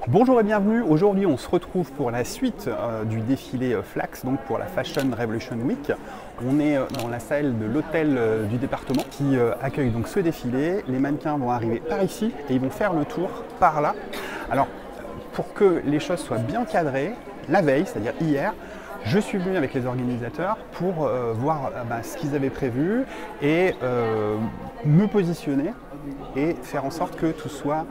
Bonjour et bienvenue, aujourd'hui on se retrouve pour la suite du défilé Flax, donc pour la Fashion Revolution Week. On est dans la salle de l'hôtel du département qui accueille donc ce défilé. Les mannequins vont arriver par ici et ils vont faire le tour par là. Alors pour que les choses soient bien cadrées, la veille, c'est-à-dire hier, je suis venu avec les organisateurs pour voir ce qu'ils avaient prévu et me positionner et faire en sorte que tout soit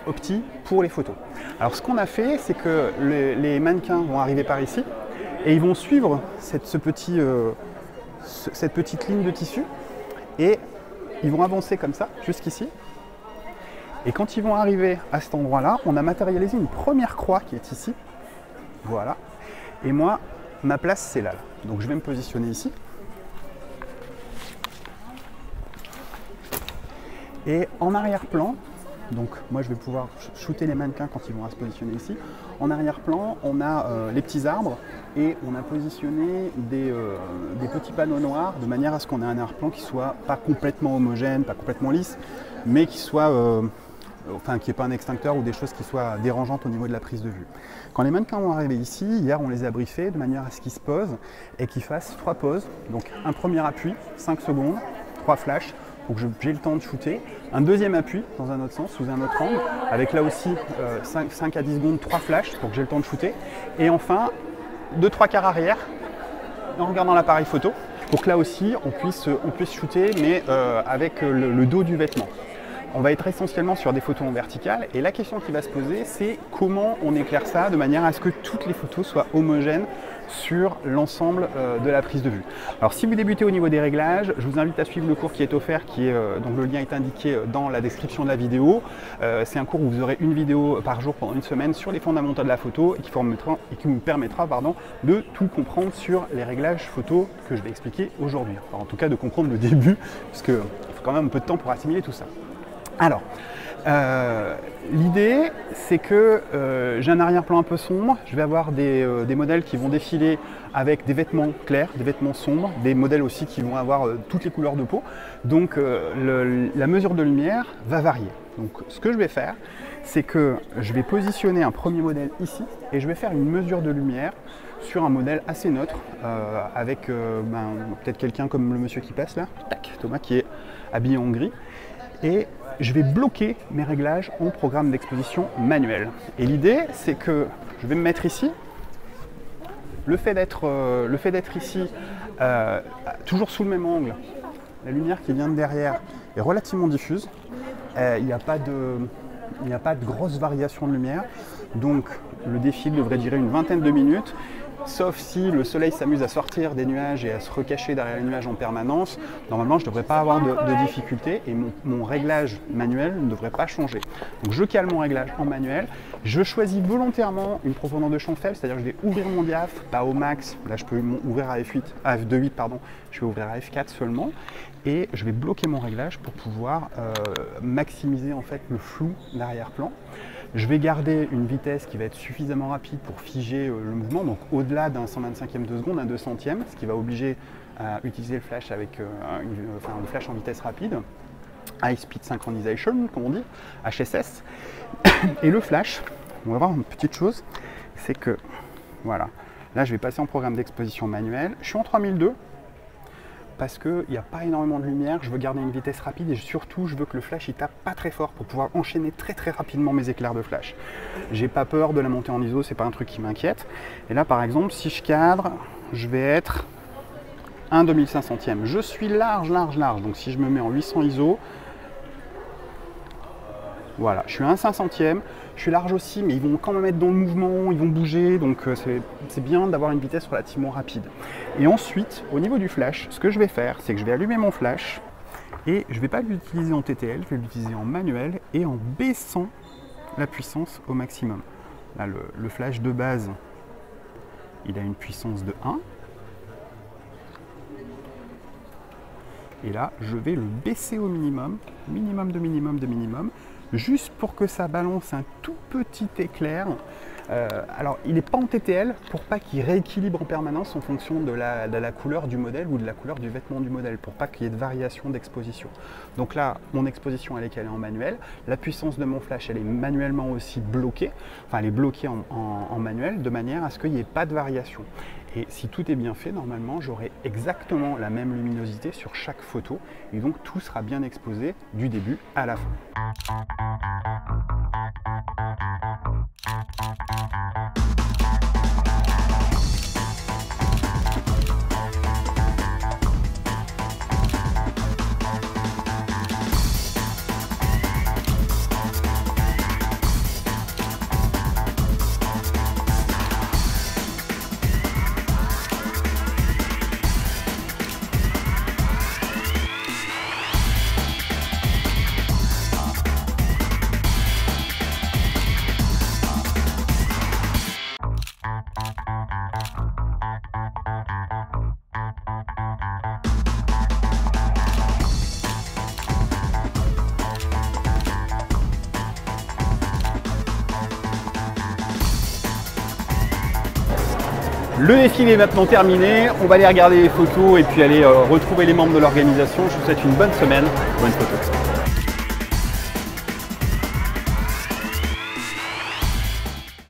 opti pour les photos. Alors ce qu'on a fait, c'est que les mannequins vont arriver par ici et ils vont suivre cette petite ligne de tissu et ils vont avancer comme ça jusqu'ici. Et quand ils vont arriver à cet endroit-là, on a matérialisé une première croix qui est ici. Voilà. Et moi, ma place, c'est là. Donc je vais me positionner ici. Et en arrière-plan, donc moi je vais pouvoir shooter les mannequins quand ils vont se positionner ici. En arrière-plan, on a les petits arbres et on a positionné des petits panneaux noirs de manière à ce qu'on ait un arrière-plan qui soit pas complètement homogène, pas complètement lisse, mais qui soit, qu'il n'y ait pas un extincteur ou des choses qui soient dérangeantes au niveau de la prise de vue. Quand les mannequins vont arriver ici, hier on les a briefés de manière à ce qu'ils se posent et qu'ils fassent 3 poses. Donc un premier appui, 5 secondes, 3 flashs, pour que j'ai le temps de shooter. Un deuxième appui dans un autre sens, sous un autre angle, avec là aussi 5 à 10 secondes, 3 flashs pour que j'ai le temps de shooter. Et enfin, 2-3 quarts arrière, en regardant l'appareil photo, pour que là aussi on puisse shooter, mais avec le dos du vêtement. On va être essentiellement sur des photos en verticale et la question qui va se poser, c'est comment on éclaire ça de manière à ce que toutes les photos soient homogènes sur l'ensemble de la prise de vue. Alors si vous débutez au niveau des réglages, je vous invite à suivre le cours qui est offert, donc le lien est indiqué dans la description de la vidéo. C'est un cours où vous aurez une vidéo par jour pendant une semaine sur les fondamentaux de la photo et qui vous permettra de tout comprendre sur les réglages photo que je vais expliquer aujourd'hui. Enfin, en tout cas de comprendre le début, parce qu'il faut quand même un peu de temps pour assimiler tout ça. Alors, l'idée, c'est que j'ai un arrière-plan un peu sombre. Je vais avoir des modèles qui vont défiler avec des vêtements clairs, des vêtements sombres, des modèles aussi qui vont avoir toutes les couleurs de peau. Donc, la mesure de lumière va varier. Donc, ce que je vais faire, c'est que je vais positionner un premier modèle ici et je vais faire une mesure de lumière sur un modèle assez neutre avec peut-être quelqu'un comme le monsieur qui passe là, tac, Thomas, qui est habillé en gris. Et je vais bloquer mes réglages en programme d'exposition manuel. Et l'idée, c'est que je vais me mettre ici. Le fait d'être ici, toujours sous le même angle, la lumière qui vient de derrière est relativement diffuse. Il n'y a pas de grosse variation de lumière. Donc le défilé devrait durer une vingtaine de minutes. Sauf si le soleil s'amuse à sortir des nuages et à se recacher derrière les nuages en permanence, normalement je ne devrais pas avoir de difficultés et mon réglage manuel ne devrait pas changer. Donc je cale mon réglage en manuel, je choisis volontairement une profondeur de champ faible, c'est-à-dire que je vais ouvrir mon diaph, pas au max, là je peux ouvrir à f2.8, je vais ouvrir à f4 seulement, et je vais bloquer mon réglage pour pouvoir maximiser en fait le flou d'arrière-plan. Je vais garder une vitesse qui va être suffisamment rapide pour figer le mouvement, donc au-delà d'un 125e de seconde, un 200e, ce qui va obliger à utiliser le flash avec le flash en vitesse rapide, High Speed Synchronization, comme on dit, HSS. Et le flash, on va voir une petite chose, c'est que, voilà, là je vais passer en programme d'exposition manuelle, je suis en 3002, parce qu'il n'y a pas énormément de lumière, je veux garder une vitesse rapide et surtout je veux que le flash il tape pas très fort pour pouvoir enchaîner très rapidement mes éclairs de flash. J'ai pas peur de la montée en ISO, c'est pas un truc qui m'inquiète. Et là par exemple, si je cadre, je vais être 1 2500e. Je suis large, donc si je me mets en 800 ISO, voilà, je suis 1 500e, je suis large aussi, mais ils vont quand même être dans le mouvement, ils vont bouger, donc c'est bien d'avoir une vitesse relativement rapide. Et ensuite, au niveau du flash, ce que je vais faire, c'est que je vais allumer mon flash, et je ne vais pas l'utiliser en TTL, je vais l'utiliser en manuel, et en baissant la puissance au maximum. Là, le flash de base, il a une puissance de 1. Et là, je vais le baisser au minimum, minimum, juste pour que ça balance un tout petit éclair Alors, il n'est pas en TTL pour pas qu'il rééquilibre en permanence en fonction de la couleur du modèle ou de la couleur du vêtement du modèle, pour pas qu'il y ait de variation d'exposition. Donc là, mon exposition, elle est calée en manuel. La puissance de mon flash, elle est manuellement aussi bloquée. Enfin, elle est bloquée en manuel de manière à ce qu'il n'y ait pas de variation. Et si tout est bien fait, normalement, j'aurai exactement la même luminosité sur chaque photo. Et donc, tout sera bien exposé du début à la fin. Le défilé est maintenant terminé, on va aller regarder les photos et puis aller retrouver les membres de l'organisation. Je vous souhaite une bonne semaine, bonne photo.